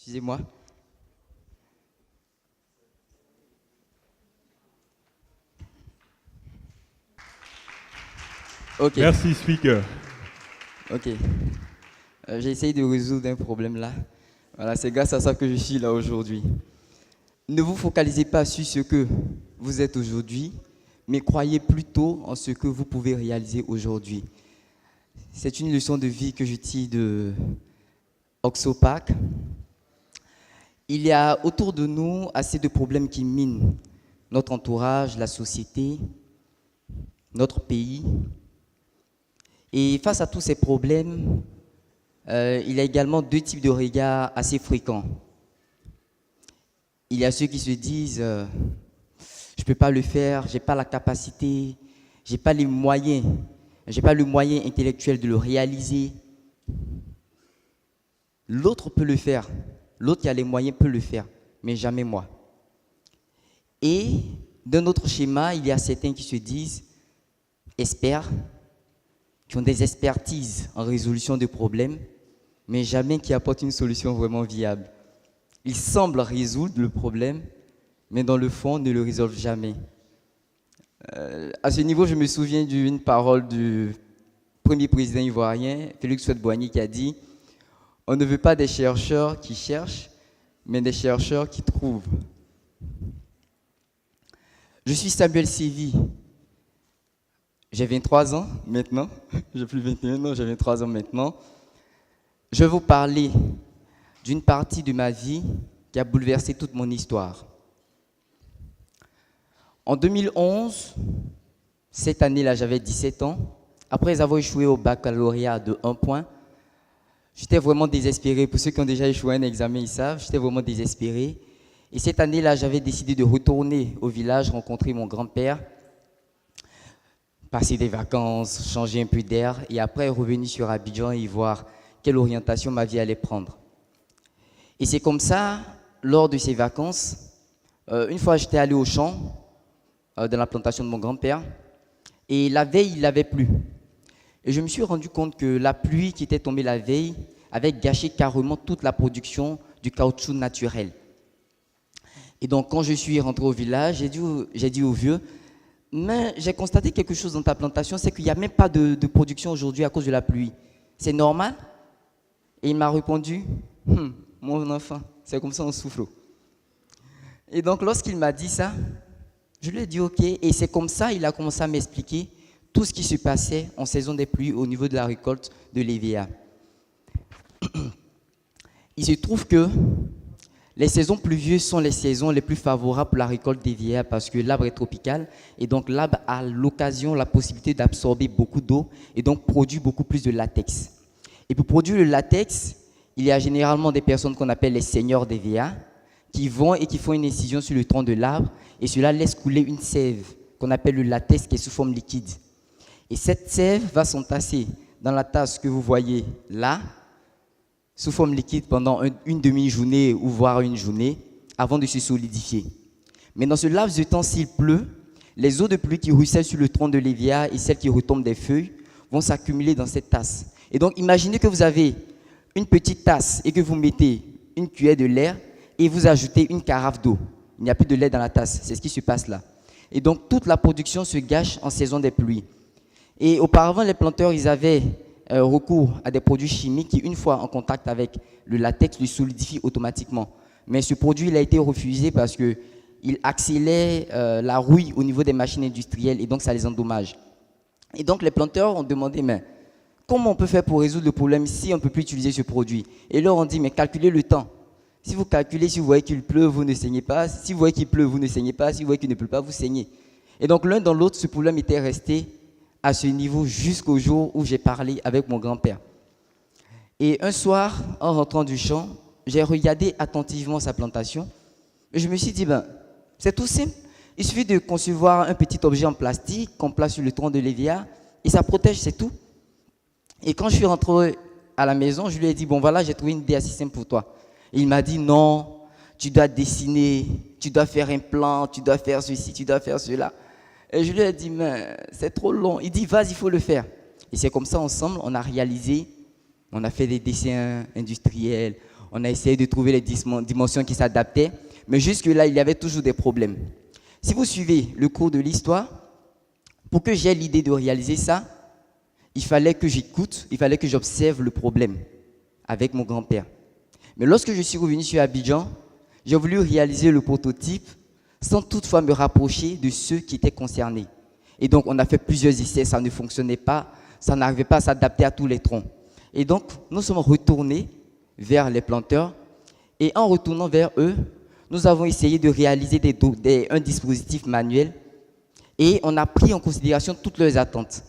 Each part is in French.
Excusez-moi. Ok, Merci, speaker. ok. J'ai essayé de résoudre un problème là. Voilà, c'est grâce à ça que je suis là aujourd'hui. Ne vous focalisez pas sur ce que vous êtes aujourd'hui, mais croyez plutôt en ce que vous pouvez réaliser aujourd'hui. C'est une leçon de vie que je tire de Oxopac. Il y a autour de nous assez de problèmes qui minent notre entourage, la société, notre pays. Et face à tous ces problèmes, il y a également deux types de regards assez fréquents. Il y a ceux qui se disent je ne peux pas le faire, je n'ai pas la capacité, je n'ai pas les moyens, je n'ai pas le moyen intellectuel de le réaliser. L'autre peut le faire, l'autre qui a les moyens peut le faire, mais jamais moi. Et d'un autre schéma, il y a certains qui se disent experts, qui ont des expertises en résolution de problèmes, mais jamais qui apportent une solution vraiment viable. Ils semblent résoudre le problème, mais dans le fond, ne le résolvent jamais. À ce niveau, je me souviens d'une parole du premier président ivoirien, Félix Houphouët-Boigny, qui a dit « On ne veut pas des chercheurs qui cherchent, mais des chercheurs qui trouvent. » Je suis Samuel Sévy. J'ai 23 ans maintenant. J'ai plus 21 ans, j'ai 23 ans maintenant. Je vais vous parler d'une partie de ma vie qui a bouleversé toute mon histoire. En 2011, cette année-là, j'avais 17 ans. Après avoir échoué au baccalauréat de 1 point, j'étais vraiment désespéré. Pour ceux qui ont déjà échoué un examen, ils savent, j'étais vraiment désespéré. Et cette année-là, j'avais décidé de retourner au village, rencontrer mon grand-père, passer des vacances, changer un peu d'air, et après revenir sur Abidjan et voir quelle orientation ma vie allait prendre. Et c'est comme ça, lors de ces vacances, une fois j'étais allé au champ, dans la plantation de mon grand-père, et la veille, il avait plu. Et je me suis rendu compte que la pluie qui était tombée la veille avait gâché carrément toute la production du caoutchouc naturel. Et donc, quand je suis rentré au village, j'ai dit au vieux, mais j'ai constaté quelque chose dans ta plantation, c'est qu'il n'y a même pas de production aujourd'hui à cause de la pluie. C'est normal? Et il m'a répondu, mon enfant, c'est comme ça on souffre. Et donc, lorsqu'il m'a dit ça, je lui ai dit ok, et c'est comme ça il a commencé à m'expliquer tout ce qui se passait en saison des pluies au niveau de la récolte de l'EVA. Il se trouve que les saisons pluvieuses sont les saisons les plus favorables pour la récolte d'EVA parce que l'arbre est tropical et donc l'arbre a l'occasion, la possibilité d'absorber beaucoup d'eau et donc produit beaucoup plus de latex. Et pour produire le latex, il y a généralement des personnes qu'on appelle les seigneurs d'EVA qui vont et qui font une incision sur le tronc de l'arbre et cela laisse couler une sève qu'on appelle le latex qui est sous forme liquide. Et cette sève va s'entasser dans la tasse que vous voyez là, sous forme liquide pendant une demi-journée ou voire une journée avant de se solidifier. Mais dans ce laps de temps, s'il pleut, les eaux de pluie qui ruissellent sur le tronc de l'hévéa et celles qui retombent des feuilles vont s'accumuler dans cette tasse. Et donc, imaginez que vous avez une petite tasse et que vous mettez une cuillère de lait et vous ajoutez une carafe d'eau. Il n'y a plus de lait dans la tasse, c'est ce qui se passe là. Et donc, toute la production se gâche en saison des pluies. Et auparavant, les planteurs, ils avaient recours à des produits chimiques qui, une fois en contact avec le latex, le solidifient automatiquement. Mais ce produit, il a été refusé parce qu'il accélère la rouille au niveau des machines industrielles et donc ça les endommage. Et donc les planteurs ont demandé, mais comment on peut faire pour résoudre le problème si on ne peut plus utiliser ce produit? Et leur ont dit, mais calculez le temps. Si vous calculez, si vous voyez qu'il pleut, vous ne saignez pas. Si vous voyez qu'il pleut, vous ne saignez pas. Si vous voyez qu'il ne pleut pas, vous saignez. Et donc l'un dans l'autre, ce problème était resté à ce niveau jusqu'au jour où j'ai parlé avec mon grand-père. Et un soir, en rentrant du champ, j'ai regardé attentivement sa plantation et je me suis dit, ben, c'est tout simple. Il suffit de concevoir un petit objet en plastique qu'on place sur le tronc de l'hévéa et ça protège, c'est tout. Et quand je suis rentré à la maison, je lui ai dit, bon voilà, j'ai trouvé une idée assez simple pour toi. Et il m'a dit, non, tu dois dessiner, tu dois faire un plan, tu dois faire ceci, tu dois faire cela. Et je lui ai dit, mais c'est trop long. Il dit, vas-y, il faut le faire. Et c'est comme ça, ensemble, on a réalisé, on a fait des dessins industriels, On a essayé de trouver les dimensions qui s'adaptaient, mais jusque-là, il y avait toujours des problèmes. Si vous suivez le cours de l'histoire, pour que j'aie l'idée de réaliser ça, il fallait que j'écoute, il fallait que j'observe le problème avec mon grand-père. Mais lorsque je suis revenu sur Abidjan, j'ai voulu réaliser le prototype sans toutefois me rapprocher de ceux qui étaient concernés. Et donc, on a fait plusieurs essais, ça ne fonctionnait pas, ça n'arrivait pas à s'adapter à tous les troncs. Et donc, nous sommes retournés vers les planteurs, et en retournant vers eux, nous avons essayé de réaliser un dispositif manuel, et on a pris en considération toutes leurs attentes.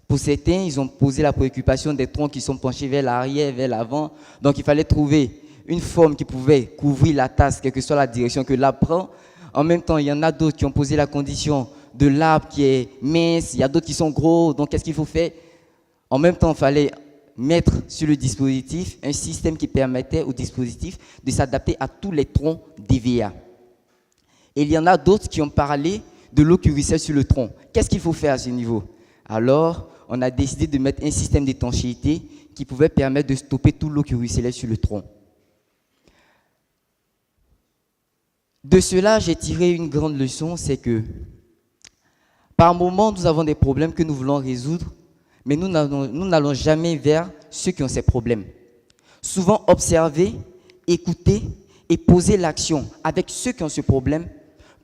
Pour certains, ils ont posé la préoccupation des troncs qui sont penchés vers l'arrière, vers l'avant, donc il fallait trouver une forme qui pouvait couvrir la tasse, quelle que soit la direction que l'arbre prend. En même temps, il y en a d'autres qui ont posé la condition de l'arbre qui est mince, il y a d'autres qui sont gros, donc qu'est-ce qu'il faut faire? En même temps, il fallait mettre sur le dispositif un système qui permettait au dispositif de s'adapter à tous les troncs d'EVA. Et il y en a d'autres qui ont parlé de l'eau qui ruisselle sur le tronc. Qu'est-ce qu'il faut faire à ce niveau? Alors, on a décidé de mettre un système d'étanchéité qui pouvait permettre de stopper toute l'eau qui ruisselait sur le tronc. De cela, j'ai tiré une grande leçon, c'est que par moments, nous avons des problèmes que nous voulons résoudre, mais nous n'allons jamais vers ceux qui ont ces problèmes. Souvent, observer, écouter et poser l'action avec ceux qui ont ce problème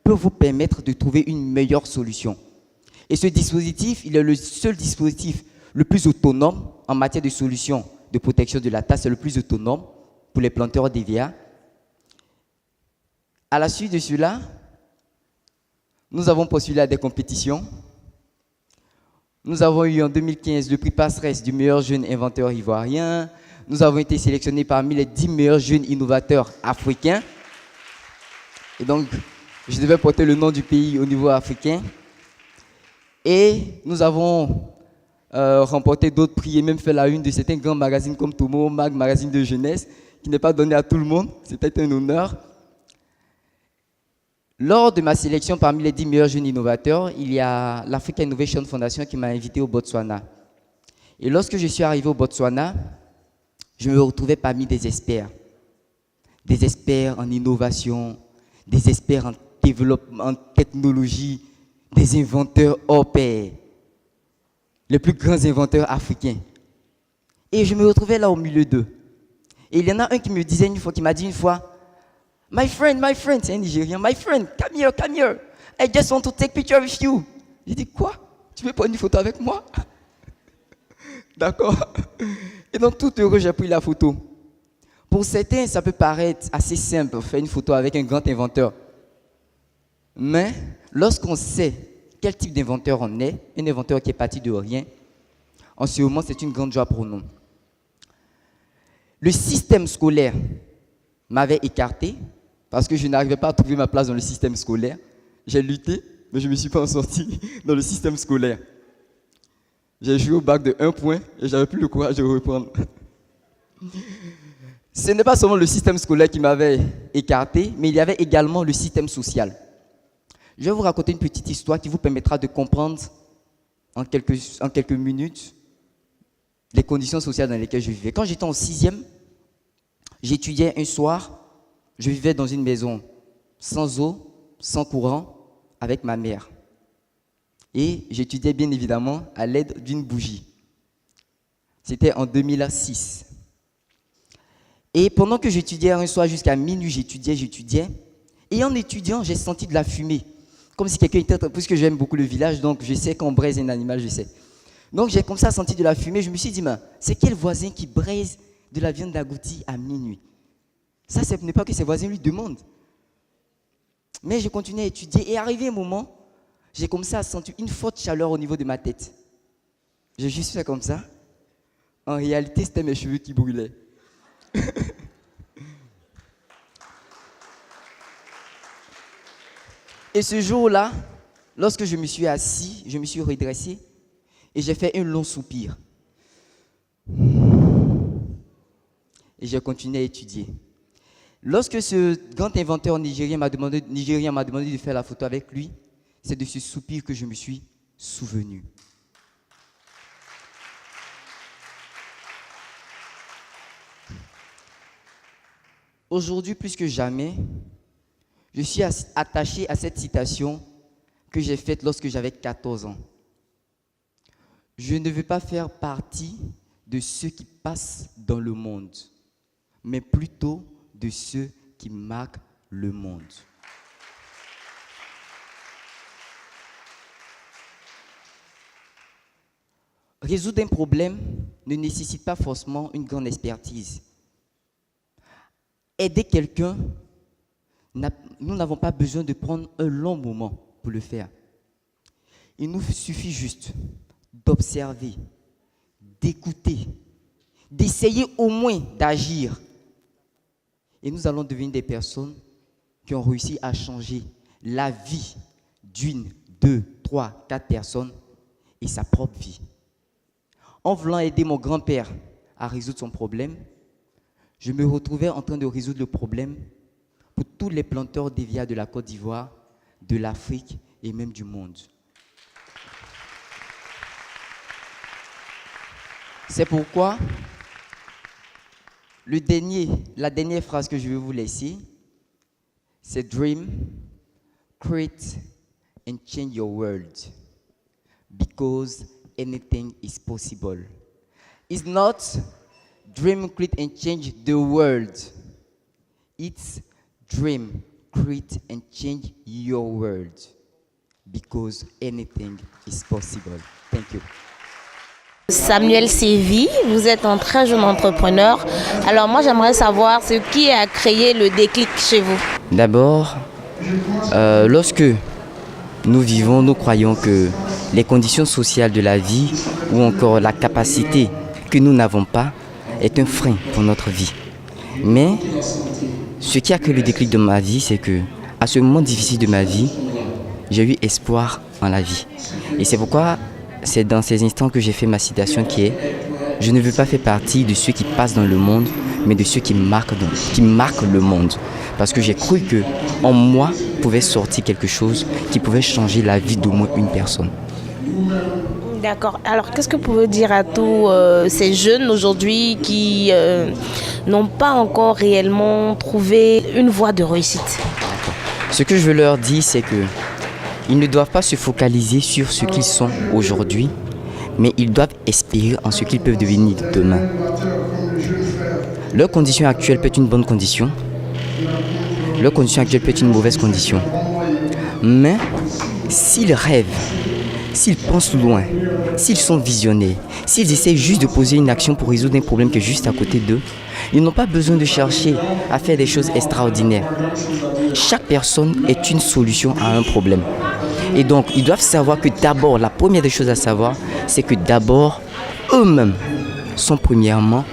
peut vous permettre de trouver une meilleure solution. Et ce dispositif, il est le seul dispositif le plus autonome en matière de solution de protection de la tasse, c'est le plus autonome pour les planteurs d'EVA. À la suite de cela, nous avons postulé à des compétitions. Nous avons eu en 2015 le prix Passeresse du meilleur jeune inventeur ivoirien. Nous avons été sélectionnés parmi les 10 meilleurs jeunes innovateurs africains. Et donc, je devais porter le nom du pays au niveau africain. Et nous avons remporté d'autres prix et même fait la une de certains grands magazines comme Tomo, Mag, magazine de jeunesse, qui n'est pas donné à tout le monde. C'était un honneur. Lors de ma sélection parmi les 10 meilleurs jeunes innovateurs, il y a l'Africa Innovation Foundation qui m'a invité au Botswana. Et lorsque je suis arrivé au Botswana, je me retrouvais parmi des experts en innovation, des experts en développement, en technologie, des inventeurs hors pair, les plus grands inventeurs africains. Et je me retrouvais là au milieu d'eux. Et il y en a un qui me disait une fois, qui m'a dit une fois, my friend, c'est un Nigérien, my friend, come here, I just want to take picture with you. J'ai dit, quoi? Tu veux prendre une photo avec moi? D'accord. Et donc, tout heureux, j'ai pris la photo. Pour certains, ça peut paraître assez simple, faire une photo avec un grand inventeur. Mais, lorsqu'on sait quel type d'inventeur on est, un inventeur qui est parti de rien, en ce moment, c'est une grande joie pour nous. Le système scolaire m'avait écarté parce que je n'arrivais pas à trouver ma place dans le système scolaire. J'ai lutté, mais je ne me suis pas en sorti dans le système scolaire. J'ai joué au bac de 1 point et je n'avais plus le courage de reprendre. Ce n'est pas seulement le système scolaire qui m'avait écarté, mais il y avait également le système social. Je vais vous raconter une petite histoire qui vous permettra de comprendre en quelques minutes les conditions sociales dans lesquelles je vivais. Quand j'étais en 6e, j'étudiais un soir, je vivais dans une maison sans eau, sans courant, avec ma mère. Et j'étudiais bien évidemment à l'aide d'une bougie. C'était en 2006. Et pendant que j'étudiais un soir jusqu'à minuit, j'étudiais. Et en étudiant, j'ai senti de la fumée. Comme si quelqu'un était... Puisque j'aime beaucoup le village, donc je sais qu'on braise un animal, je sais. Donc j'ai comme ça senti de la fumée. Je me suis dit, c'est quel voisin qui braise de la viande d'agouti à minuit? Ça, ce n'est pas que ses voisins lui demandent. Mais j'ai continué à étudier. Et arrivé un moment, j'ai commencé à sentir une forte chaleur au niveau de ma tête. J'ai juste fait comme ça. En réalité, c'était mes cheveux qui brûlaient. Et ce jour-là, lorsque je me suis assis, je me suis redressé et j'ai fait un long soupir. Et j'ai continué à étudier. Lorsque ce grand inventeur nigérien m'a demandé de faire la photo avec lui, c'est de ce soupir que je me suis souvenu. Aujourd'hui, plus que jamais, je suis attaché à cette citation que j'ai faite lorsque j'avais 14 ans. Je ne veux pas faire partie de ceux qui passent dans le monde, mais plutôt de ceux qui marquent le monde. Résoudre un problème ne nécessite pas forcément une grande expertise. Aider quelqu'un, nous n'avons pas besoin de prendre un long moment pour le faire. Il nous suffit juste d'observer, d'écouter, d'essayer au moins d'agir. Et nous allons devenir des personnes qui ont réussi à changer la vie d'une, deux, trois, quatre personnes et sa propre vie. En voulant aider mon grand-père à résoudre son problème, je me retrouvais en train de résoudre le problème pour tous les planteurs d'hévéas de la Côte d'Ivoire, de l'Afrique et même du monde. C'est pourquoi la dernière phrase que je vais vous laisser, c'est Dream, create and change your world because anything is possible. It's not dream, create and change the world. It's dream, create and change your world because anything is possible. Thank you. Samuel Sévi, vous êtes un très jeune entrepreneur. Alors moi j'aimerais savoir ce qui a créé le déclic chez vous. D'abord, lorsque nous croyons que les conditions sociales de la vie ou encore la capacité que nous n'avons pas est un frein pour notre vie. Mais ce qui a créé le déclic de ma vie, c'est que à ce moment difficile de ma vie, j'ai eu espoir en la vie. Et c'est pourquoi c'est dans ces instants que j'ai fait ma citation qui est « Je ne veux pas faire partie de ceux qui passent dans le monde, mais de ceux qui marquent le monde. » Parce que j'ai cru qu'en moi pouvait sortir quelque chose qui pouvait changer la vie d'au moins une personne. D'accord. Alors qu'est-ce que vous pouvez dire à tous ces jeunes aujourd'hui qui n'ont pas encore réellement trouvé une voie de réussite? Ce que je veux leur dire, c'est que ils ne doivent pas se focaliser sur ce qu'ils sont aujourd'hui, mais ils doivent espérer en ce qu'ils peuvent devenir demain. Leur condition actuelle peut être une bonne condition, leur condition actuelle peut être une mauvaise condition. Mais s'ils rêvent, s'ils pensent loin, s'ils sont visionnaires, s'ils essaient juste de poser une action pour résoudre un problème qui est juste à côté d'eux, ils n'ont pas besoin de chercher à faire des choses extraordinaires. Chaque personne est une solution à un problème. Et donc, ils doivent savoir que d'abord, la première des choses à savoir, c'est que d'abord, eux-mêmes sont premièrement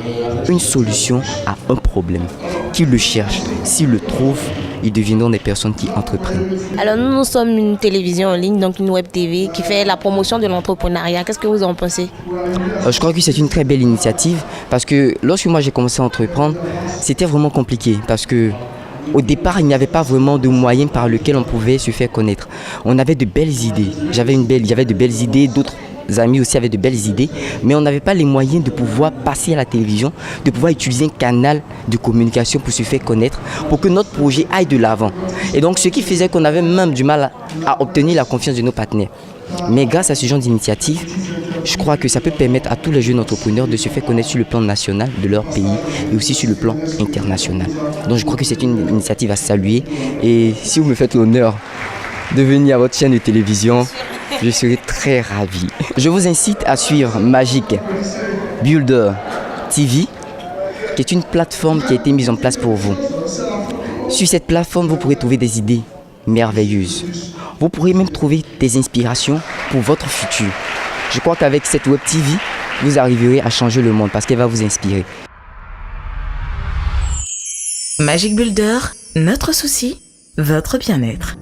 une solution à un problème. Qu'ils le cherchent, s'ils le trouvent, ils deviendront des personnes qui entreprennent. Alors nous sommes une télévision en ligne, donc une web TV qui fait la promotion de l'entrepreneuriat. Qu'est-ce que vous en pensez? Je crois que c'est une très belle initiative parce que lorsque moi j'ai commencé à entreprendre, c'était vraiment compliqué parce que au départ, il n'y avait pas vraiment de moyens par lesquels on pouvait se faire connaître. On avait de belles idées. Il y avait de belles idées, d'autres amis aussi avaient de belles idées, mais on n'avait pas les moyens de pouvoir passer à la télévision, de pouvoir utiliser un canal de communication pour se faire connaître, pour que notre projet aille de l'avant. Et donc, ce qui faisait qu'on avait même du mal à obtenir la confiance de nos partenaires. Mais grâce à ce genre d'initiative, je crois que ça peut permettre à tous les jeunes entrepreneurs de se faire connaître sur le plan national de leur pays et aussi sur le plan international. Donc je crois que c'est une initiative à saluer. Et si vous me faites l'honneur de venir à votre chaîne de télévision, je serai très ravi. Je vous incite à suivre Magic Builder TV, qui est une plateforme qui a été mise en place pour vous. Sur cette plateforme, vous pourrez trouver des idées merveilleuses. Vous pourrez même trouver des inspirations pour votre futur. Je crois qu'avec cette web TV, vous arriverez à changer le monde parce qu'elle va vous inspirer. Magic Builder, notre souci, votre bien-être.